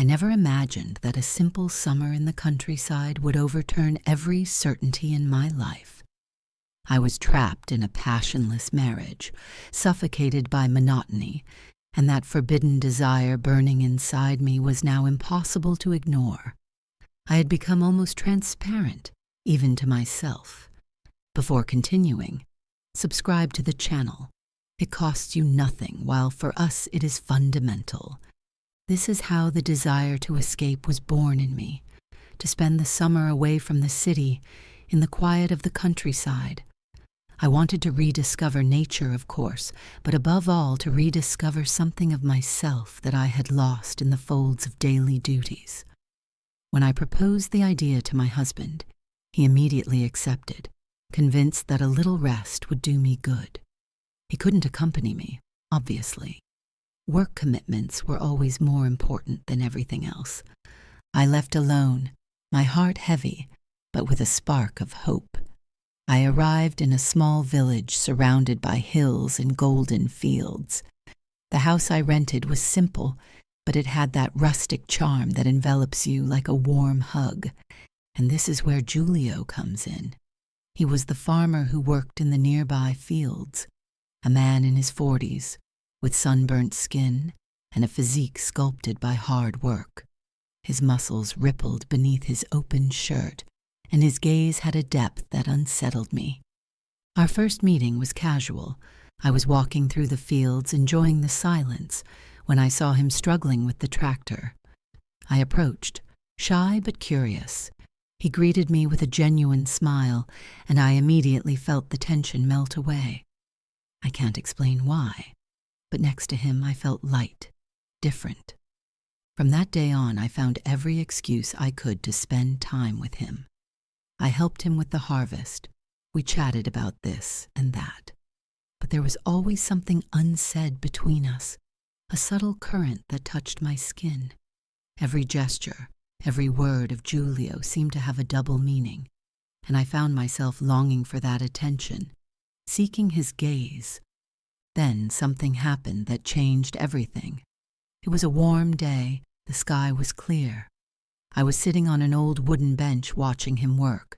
I never imagined that a simple summer in the countryside would overturn every certainty in my life. I was trapped in a passionless marriage, suffocated by monotony, and that forbidden desire burning inside me was now impossible to ignore. I had become almost transparent, even to myself. Before continuing, subscribe to the channel. It costs you nothing, while for us it is fundamental. This is how the desire to escape was born in me, to spend the summer away from the city, in the quiet of the countryside. I wanted to rediscover nature, of course, but above all to rediscover something of myself that I had lost in the folds of daily duties. When I proposed the idea to my husband, he immediately accepted, convinced that a little rest would do me good. He couldn't accompany me, obviously. Work commitments were always more important than everything else. I left alone, my heart heavy, but with a spark of hope. I arrived in a small village surrounded by hills and golden fields. The house I rented was simple, but it had that rustic charm that envelops you like a warm hug. And this is where Giulio comes in. He was the farmer who worked in the nearby fields, a man in his 40s, with sunburnt skin and a physique sculpted by hard work. His muscles rippled beneath his open shirt, and his gaze had a depth that unsettled me. Our first meeting was casual. I was walking through the fields, enjoying the silence, when I saw him struggling with the tractor. I approached, shy but curious. He greeted me with a genuine smile, and I immediately felt the tension melt away. I can't explain why, but next to him I felt light, different. From that day on, I found every excuse I could to spend time with him. I helped him with the harvest. We chatted about this and that. But there was always something unsaid between us, a subtle current that touched my skin. Every gesture, every word of Giulio seemed to have a double meaning, and I found myself longing for that attention, seeking his gaze. Then something happened that changed everything. It was a warm day, the sky was clear. I was sitting on an old wooden bench watching him work.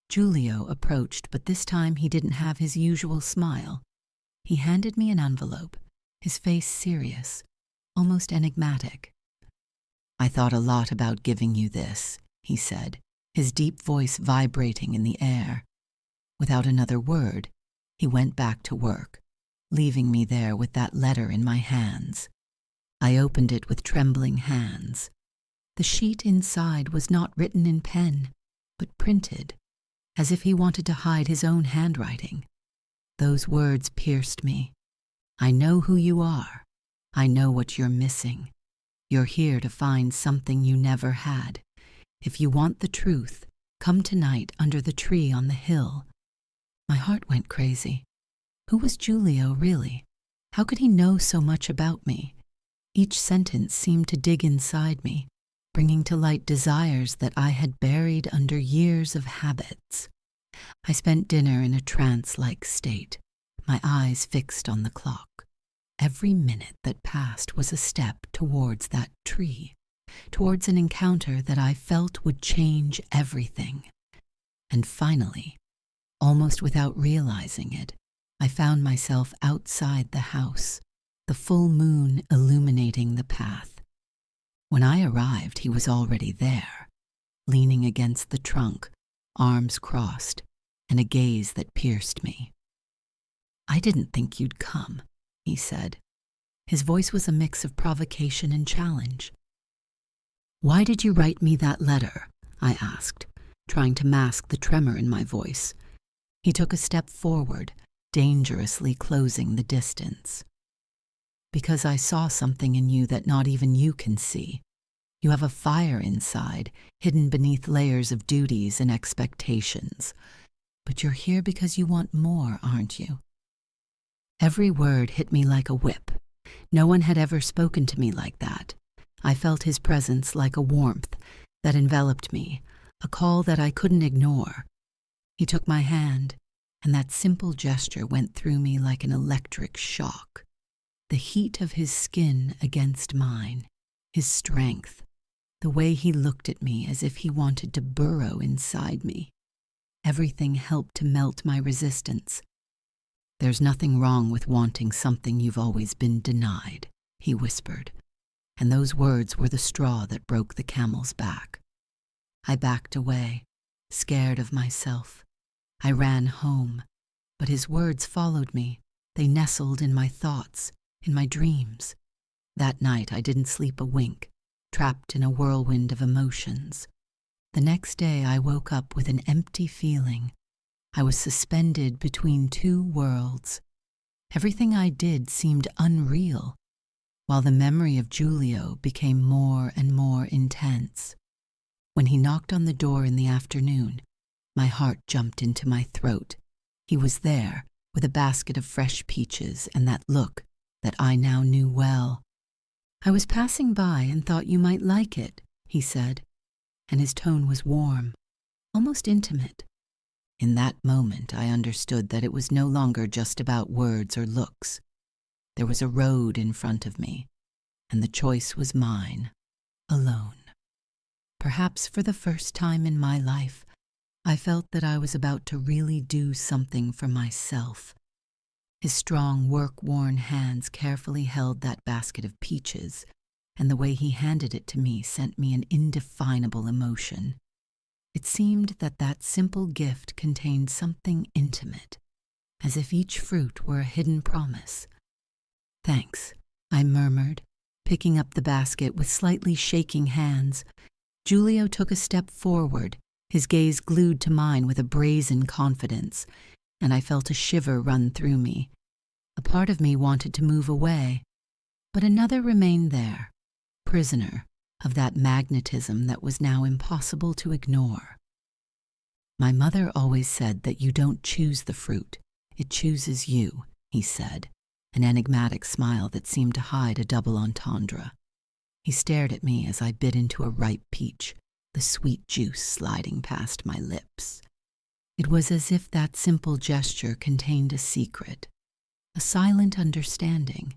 Giulio approached, but this time he didn't have his usual smile. He handed me an envelope, his face serious, almost enigmatic. "I thought a lot about giving you this," he said, his deep voice vibrating in the air. Without another word, he went back to work, leaving me there with that letter in my hands. I opened it with trembling hands. The sheet inside was not written in pen, but printed, as if he wanted to hide his own handwriting. Those words pierced me. "I know who you are. I know what you're missing. You're here to find something you never had. If you want the truth, come tonight under the tree on the hill." My heart went crazy. Who was Giulio, really? How could he know so much about me? Each sentence seemed to dig inside me, bringing to light desires that I had buried under years of habits. I spent dinner in a trance-like state, my eyes fixed on the clock. Every minute that passed was a step towards that tree, towards an encounter that I felt would change everything. And finally, almost without realizing it, I found myself outside the house, the full moon illuminating the path. When I arrived, he was already there, leaning against the trunk, arms crossed, and a gaze that pierced me. "I didn't think you'd come," he said. His voice was a mix of provocation and challenge. "Why did you write me that letter?" I asked, trying to mask the tremor in my voice. He took a step forward, dangerously closing the distance. "Because I saw something in you that not even you can see. You have a fire inside, hidden beneath layers of duties and expectations. But you're here because you want more, aren't you?" Every word hit me like a whip. No one had ever spoken to me like that. I felt his presence like a warmth that enveloped me, a call that I couldn't ignore. He took my hand, and that simple gesture went through me like an electric shock. The heat of his skin against mine, his strength, the way he looked at me as if he wanted to burrow inside me. Everything helped to melt my resistance. "There's nothing wrong with wanting something you've always been denied," he whispered, and those words were the straw that broke the camel's back. I backed away, scared of myself. I ran home, but his words followed me. They nestled in my thoughts, in my dreams. That night I didn't sleep a wink, trapped in a whirlwind of emotions. The next day I woke up with an empty feeling. I was suspended between two worlds. Everything I did seemed unreal, while the memory of Giulio became more and more intense. When he knocked on the door in the afternoon, my heart jumped into my throat. He was there, with a basket of fresh peaches and that look that I now knew well. "I was passing by and thought you might like it," he said, and his tone was warm, almost intimate. In that moment I understood that it was no longer just about words or looks. There was a road in front of me, and the choice was mine, alone. Perhaps for the first time in my life, I felt that I was about to really do something for myself. His strong, work-worn hands carefully held that basket of peaches, and the way he handed it to me sent me an indefinable emotion. It seemed that that simple gift contained something intimate, as if each fruit were a hidden promise. "Thanks," I murmured, picking up the basket with slightly shaking hands. Giulio took a step forward, his gaze glued to mine with a brazen confidence, and I felt a shiver run through me. A part of me wanted to move away, but another remained there, prisoner of that magnetism that was now impossible to ignore. "My mother always said that you don't choose the fruit, it chooses you," he said, an enigmatic smile that seemed to hide a double entendre. He stared at me as I bit into a ripe peach, the sweet juice sliding past my lips. It was as if that simple gesture contained a secret, a silent understanding.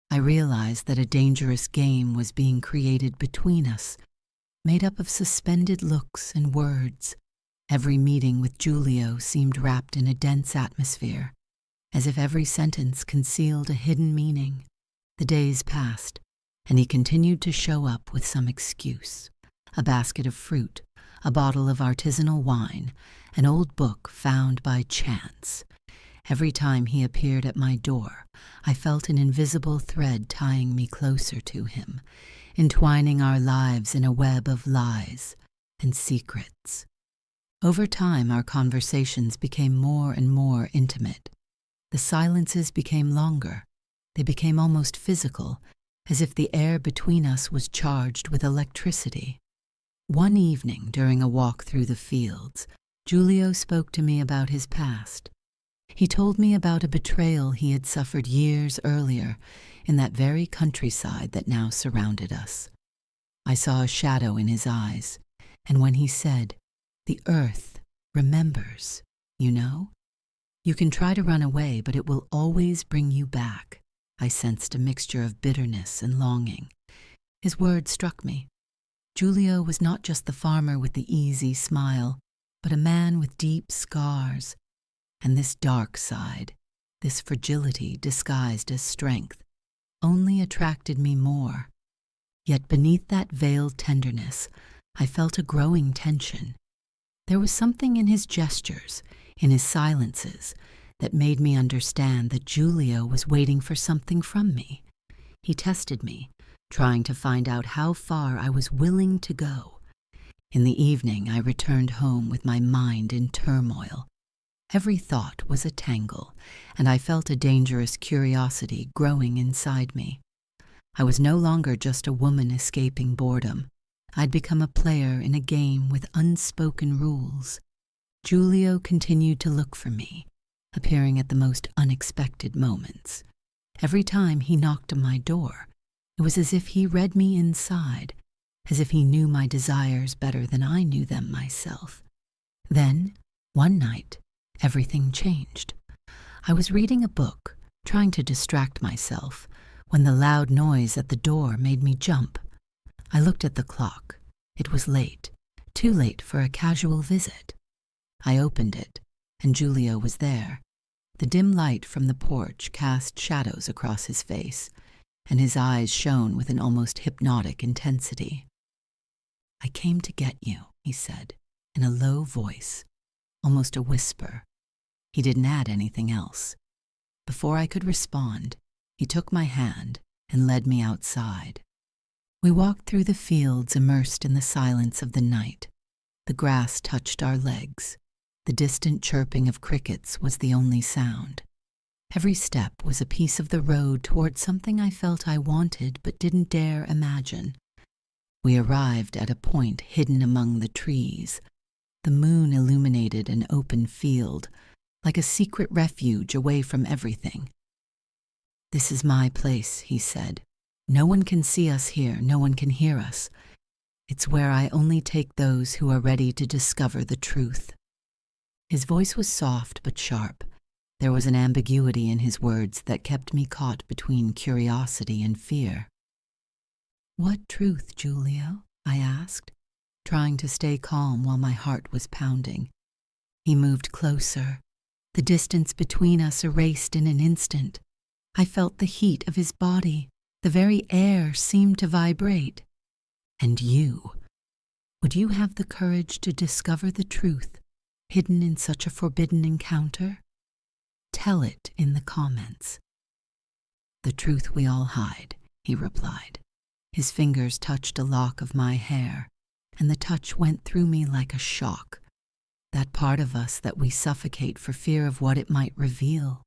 I realized that a dangerous game was being created between us, made up of suspended looks and words. Every meeting with Giulio seemed wrapped in a dense atmosphere, as if every sentence concealed a hidden meaning. The days passed, and he continued to show up with some excuse: a basket of fruit, a bottle of artisanal wine, an old book found by chance. Every time he appeared at my door, I felt an invisible thread tying me closer to him, entwining our lives in a web of lies and secrets. Over time, our conversations became more and more intimate. The silences became longer. They became almost physical, as if the air between us was charged with electricity. One evening, during a walk through the fields, Giulio spoke to me about his past. He told me about a betrayal he had suffered years earlier in that very countryside that now surrounded us. I saw a shadow in his eyes, and when he said, "The earth remembers, you know? You can try to run away, but it will always bring you back," I sensed a mixture of bitterness and longing. His words struck me. Giulio was not just the farmer with the easy smile, but a man with deep scars. And this dark side, this fragility disguised as strength, only attracted me more. Yet beneath that veiled tenderness, I felt a growing tension. There was something in his gestures, in his silences, that made me understand that Giulio was waiting for something from me. He tested me, trying to find out how far I was willing to go. In the evening, I returned home with my mind in turmoil. Every thought was a tangle, and I felt a dangerous curiosity growing inside me. I was no longer just a woman escaping boredom. I'd become a player in a game with unspoken rules. Giulio continued to look for me, appearing at the most unexpected moments. Every time he knocked on my door, it was as if he read me inside, as if he knew my desires better than I knew them myself. Then, one night, everything changed. I was reading a book, trying to distract myself, when the loud noise at the door made me jump. I looked at the clock. It was late, too late for a casual visit. I opened it, and Giulio was there. The dim light from the porch cast shadows across his face, and his eyes shone with an almost hypnotic intensity. "I came to get you," he said, in a low voice, almost a whisper. He didn't add anything else. Before I could respond, he took my hand and led me outside. We walked through the fields immersed in the silence of the night. The grass touched our legs. The distant chirping of crickets was the only sound. Every step was a piece of the road toward something I felt I wanted but didn't dare imagine. We arrived at a point hidden among the trees. The moon illuminated an open field, like a secret refuge away from everything. "This is my place," he said. "No one can see us here, no one can hear us. It's where I only take those who are ready to discover the truth." His voice was soft but sharp. There was an ambiguity in his words that kept me caught between curiosity and fear. "What truth, Giulio?" I asked, trying to stay calm while my heart was pounding. He moved closer. The distance between us erased in an instant. I felt the heat of his body. The very air seemed to vibrate. "And you? Would you have the courage to discover the truth hidden in such a forbidden encounter? Tell it in the comments." "The truth we all hide," he replied. His fingers touched a lock of my hair, and the touch went through me like a shock. That part of us that we suffocate for fear of what it might reveal.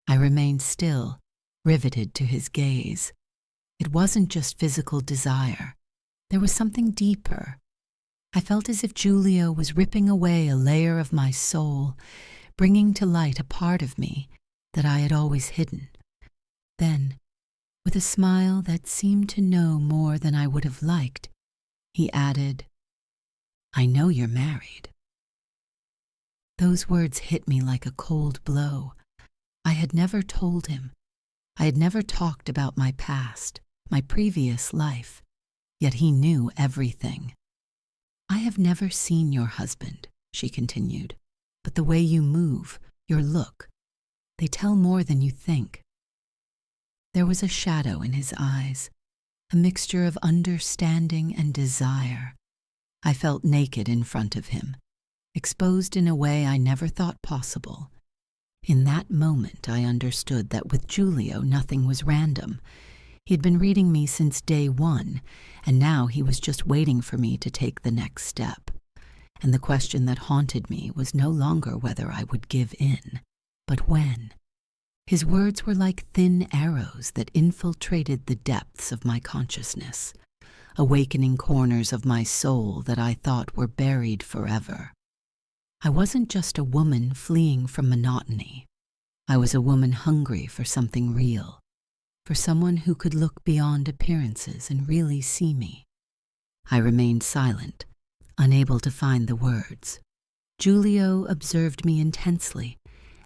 I remained still, riveted to his gaze. It wasn't just physical desire. There was something deeper. I felt as if Giulio was ripping away a layer of my soul, bringing to light a part of me that I had always hidden. Then, with a smile that seemed to know more than I would have liked, he added, "I know you're married." Those words hit me like a cold blow. I had never told him. I had never talked about my past, my previous life, yet he knew everything. "I have never seen your husband," she continued, "but the way you move, your look, they tell more than you think." There was a shadow in his eyes, a mixture of understanding and desire. I felt naked in front of him, exposed in a way I never thought possible. In that moment, I understood that with Giulio, nothing was random. He had been reading me since day one, and now he was just waiting for me to take the next step. And the question that haunted me was no longer whether I would give in, but when. His words were like thin arrows that infiltrated the depths of my consciousness, awakening corners of my soul that I thought were buried forever. I wasn't just a woman fleeing from monotony. I was a woman hungry for something real, for someone who could look beyond appearances and really see me. I remained silent, unable to find the words. Giulio observed me intensely,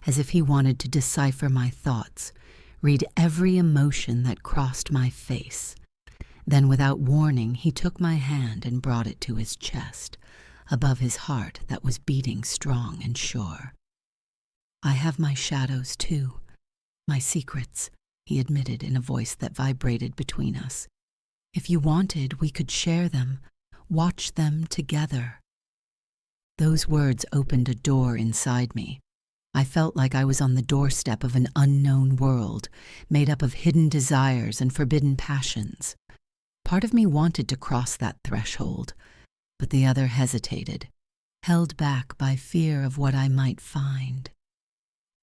as if he wanted to decipher my thoughts, read every emotion that crossed my face. Then, without warning, he took my hand and brought it to his chest, above his heart that was beating strong and sure. "I have my shadows, too, my secrets," he admitted in a voice that vibrated between us. "If you wanted, we could share them, watch them together." Those words opened a door inside me. I felt like I was on the doorstep of an unknown world, made up of hidden desires and forbidden passions. Part of me wanted to cross that threshold, but the other hesitated, held back by fear of what I might find.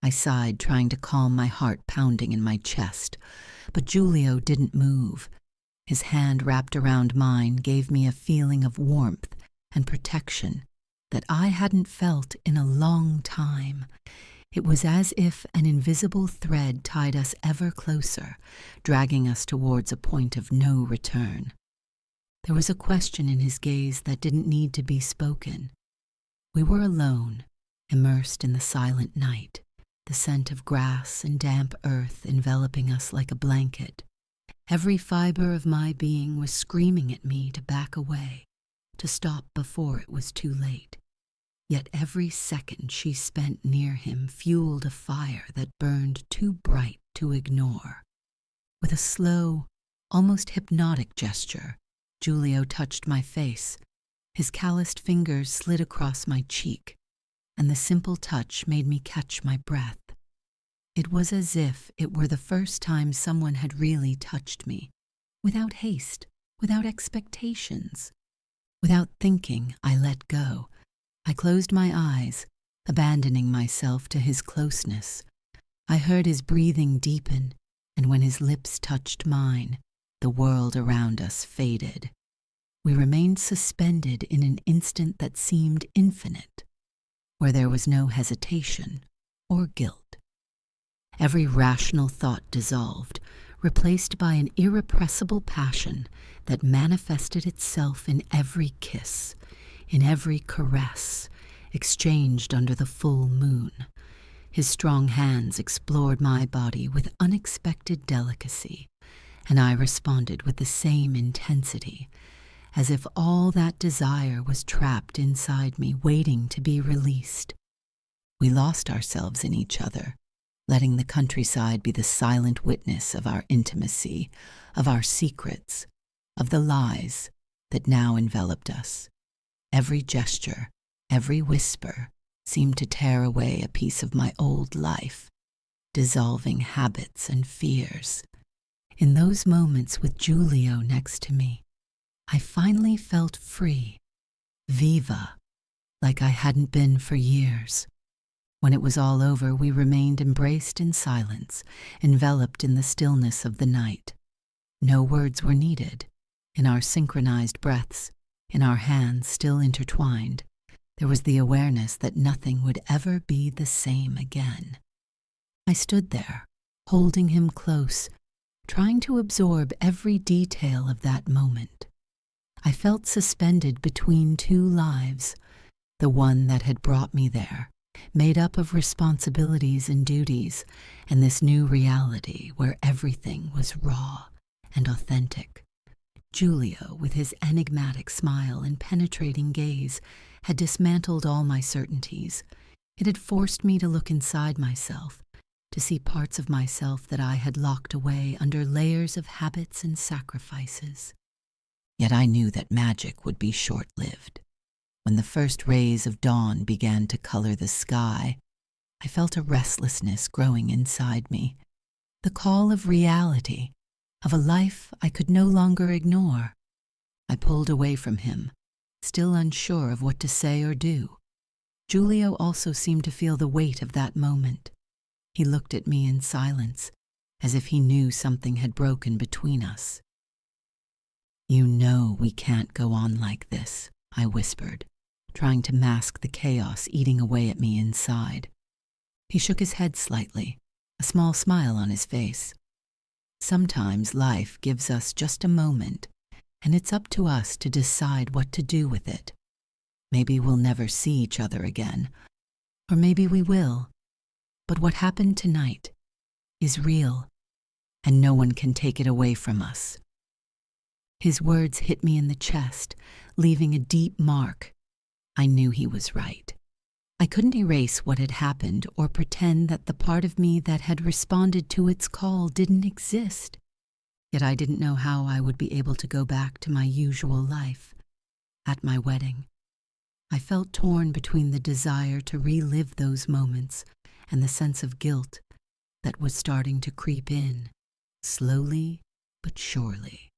I sighed, trying to calm my heart pounding in my chest, but Giulio didn't move. His hand wrapped around mine gave me a feeling of warmth and protection that I hadn't felt in a long time. It was as if an invisible thread tied us ever closer, dragging us towards a point of no return. There was a question in his gaze that didn't need to be spoken. We were alone, immersed in the silent night, the scent of grass and damp earth enveloping us like a blanket. Every fiber of my being was screaming at me to back away, to stop before it was too late. Yet every second she spent near him fueled a fire that burned too bright to ignore. With a slow, almost hypnotic gesture, Giulio touched my face. His calloused fingers slid across my cheek, and the simple touch made me catch my breath. It was as if it were the first time someone had really touched me, without haste, without expectations. Without thinking, I let go. I closed my eyes, abandoning myself to his closeness. I heard his breathing deepen, and when his lips touched mine, the world around us faded. We remained suspended in an instant that seemed infinite, where there was no hesitation or guilt. Every rational thought dissolved, replaced by an irrepressible passion that manifested itself in every kiss, in every caress, exchanged under the full moon. His strong hands explored my body with unexpected delicacy, and I responded with the same intensity, as if all that desire was trapped inside me, waiting to be released. We lost ourselves in each other, letting the countryside be the silent witness of our intimacy, of our secrets, of the lies that now enveloped us. Every gesture, every whisper seemed to tear away a piece of my old life, dissolving habits and fears. In those moments with Giulio next to me, I finally felt free, viva, like I hadn't been for years. When it was all over, we remained embraced in silence, enveloped in the stillness of the night. No words were needed. In our synchronized breaths, in our hands still intertwined, there was the awareness that nothing would ever be the same again. I stood there, holding him close, trying to absorb every detail of that moment. I felt suspended between two lives, the one that had brought me there, made up of responsibilities and duties, and this new reality where everything was raw and authentic. Giulio, with his enigmatic smile and penetrating gaze, had dismantled all my certainties. It had forced me to look inside myself, to see parts of myself that I had locked away under layers of habits and sacrifices. Yet I knew that magic would be short-lived. When the first rays of dawn began to color the sky, I felt a restlessness growing inside me, the call of reality, of a life I could no longer ignore. I pulled away from him, still unsure of what to say or do. Giulio also seemed to feel the weight of that moment. He looked at me in silence, as if he knew something had broken between us. "You know we can't go on like this," I whispered, trying to mask the chaos eating away at me inside. He shook his head slightly, a small smile on his face. Sometimes life gives us just a moment, and it's up to us to decide what to do with it. Maybe we'll never see each other again, or maybe we will. But what happened tonight is real, and no one can take it away from us. His words hit me in the chest, leaving a deep mark. I knew he was right. I couldn't erase what had happened or pretend that the part of me that had responded to its call didn't exist. Yet I didn't know how I would be able to go back to my usual life. At my wedding, I felt torn between the desire to relive those moments and the sense of guilt that was starting to creep in, slowly but surely.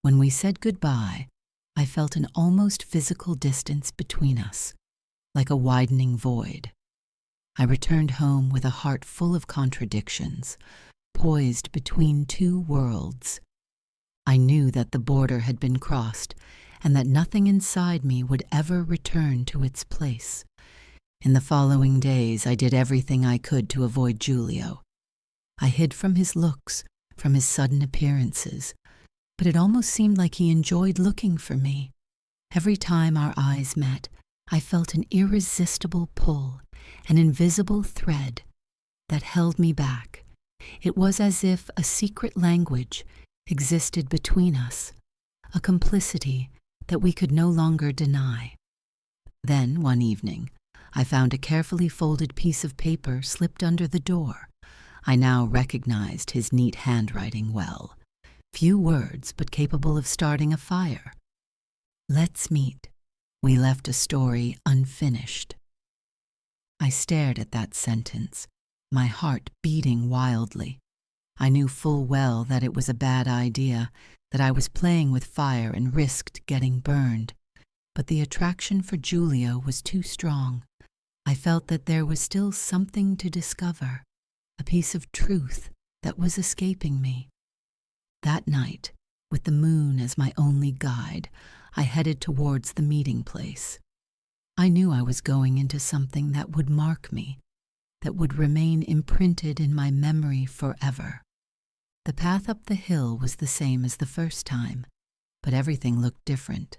When we said goodbye, I felt an almost physical distance between us, like a widening void. I returned home with a heart full of contradictions, poised between two worlds. I knew that the border had been crossed, and that nothing inside me would ever return to its place. In the following days, I did everything I could to avoid Giulio. I hid from his looks, from his sudden appearances, but it almost seemed like he enjoyed looking for me. Every time our eyes met, I felt an irresistible pull, an invisible thread that held me back. It was as if a secret language, existed between us, a complicity that we could no longer deny. Then, one evening, I found a carefully folded piece of paper slipped under the door. I now recognized his neat handwriting well. Few words, but capable of starting a fire. Let's meet. We left a story unfinished. I stared at that sentence, my heart beating wildly. I knew full well that it was a bad idea, that I was playing with fire and risked getting burned. But the attraction for Giulio was too strong. I felt that there was still something to discover, a piece of truth that was escaping me. That night, with the moon as my only guide, I headed towards the meeting place. I knew I was going into something that would mark me, that would remain imprinted in my memory forever. The path up the hill was the same as the first time, but everything looked different.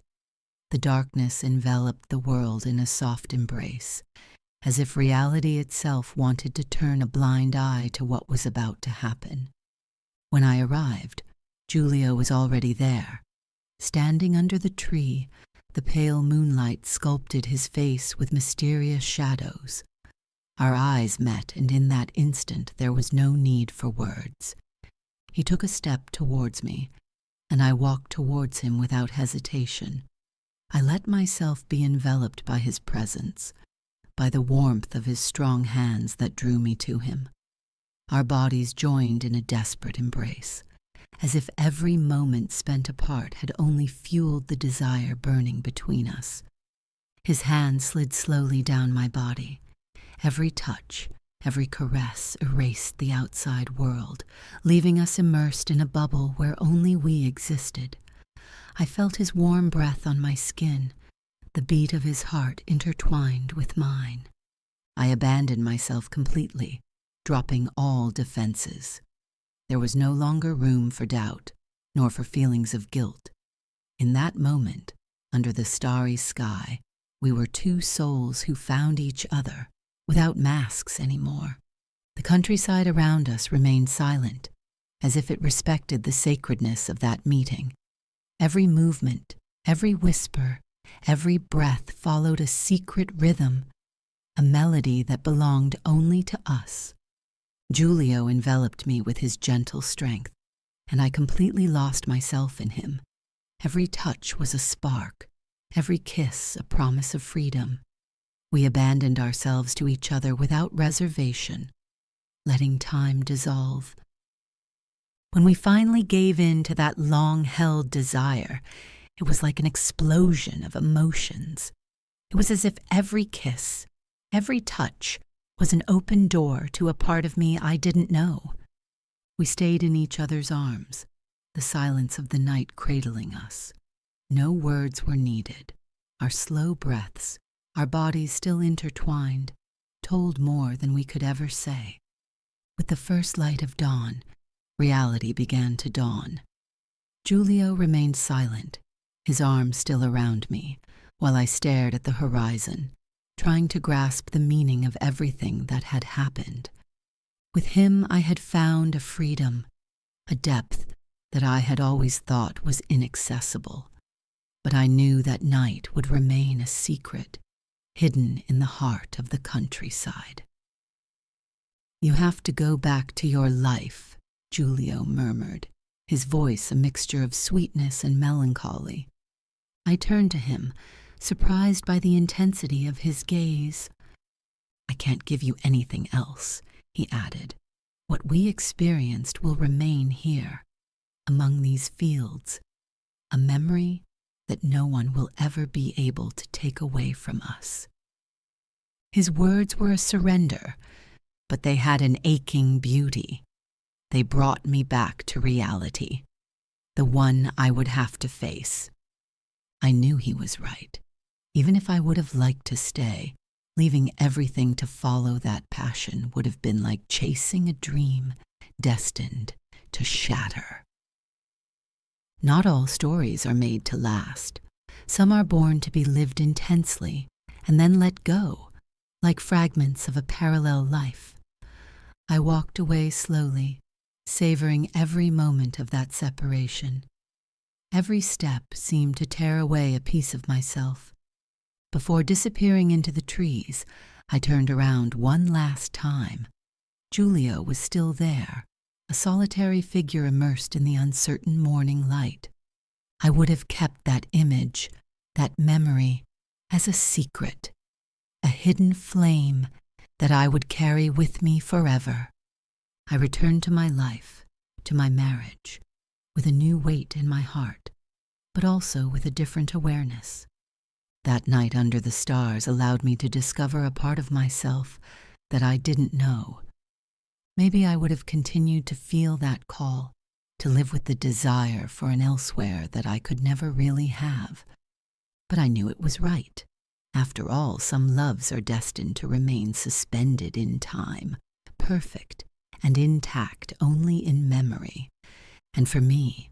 The darkness enveloped the world in a soft embrace, as if reality itself wanted to turn a blind eye to what was about to happen. When I arrived, Giulio was already there. Standing under the tree, the pale moonlight sculpted his face with mysterious shadows. Our eyes met, and in that instant there was no need for words. He took a step towards me, and I walked towards him without hesitation. I let myself be enveloped by his presence, by the warmth of his strong hands that drew me to him. Our bodies joined in a desperate embrace, as if every moment spent apart had only fueled the desire burning between us. His hand slid slowly down my body. Every touch, every caress erased the outside world, leaving us immersed in a bubble where only we existed. I felt his warm breath on my skin, the beat of his heart intertwined with mine. I abandoned myself completely, dropping all defenses. There was no longer room for doubt, nor for feelings of guilt. In that moment, under the starry sky, we were two souls who found each other, without masks anymore. The countryside around us remained silent, as if it respected the sacredness of that meeting. Every movement, every whisper, every breath followed a secret rhythm, a melody that belonged only to us. Giulio enveloped me with his gentle strength, and I completely lost myself in him. Every touch was a spark, every kiss a promise of freedom. We abandoned ourselves to each other without reservation, letting time dissolve. When we finally gave in to that long-held desire, it was like an explosion of emotions. It was as if every kiss, every touch, was an open door to a part of me I didn't know. We stayed in each other's arms, the silence of the night cradling us. No words were needed. Our slow breaths, our bodies still intertwined, told more than we could ever say. With the first light of dawn, reality began to dawn. Giulio remained silent, his arms still around me, while I stared at the horizon, trying to grasp the meaning of everything that had happened. With him I had found a freedom, a depth that I had always thought was inaccessible. But I knew that night would remain a secret, hidden in the heart of the countryside. "You have to go back to your life," Giulio murmured, his voice a mixture of sweetness and melancholy. I turned to him, surprised by the intensity of his gaze. "I can't give you anything else," he added. "What we experienced will remain here, among these fields, a memory that no one will ever be able to take away from us." His words were a surrender, but they had an aching beauty. They brought me back to reality, the one I would have to face. I knew he was right. Even if I would have liked to stay, leaving everything to follow that passion would have been like chasing a dream destined to shatter. Not all stories are made to last. Some are born to be lived intensely and then let go, like fragments of a parallel life. I walked away slowly, savoring every moment of that separation. Every step seemed to tear away a piece of myself. Before disappearing into the trees, I turned around one last time. Giulio was still there, a solitary figure immersed in the uncertain morning light. I would have kept that image, that memory, as a secret, a hidden flame that I would carry with me forever. I returned to my life, to my marriage, with a new weight in my heart, but also with a different awareness. That night under the stars allowed me to discover a part of myself that I didn't know. Maybe I would have continued to feel that call, to live with the desire for an elsewhere that I could never really have. But I knew it was right. After all, some loves are destined to remain suspended in time, perfect and intact only in memory. And for me,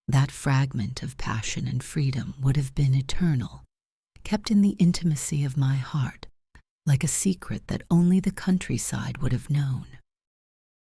that fragment of passion and freedom would have been eternal, kept in the intimacy of my heart, like a secret that only the countryside would have known.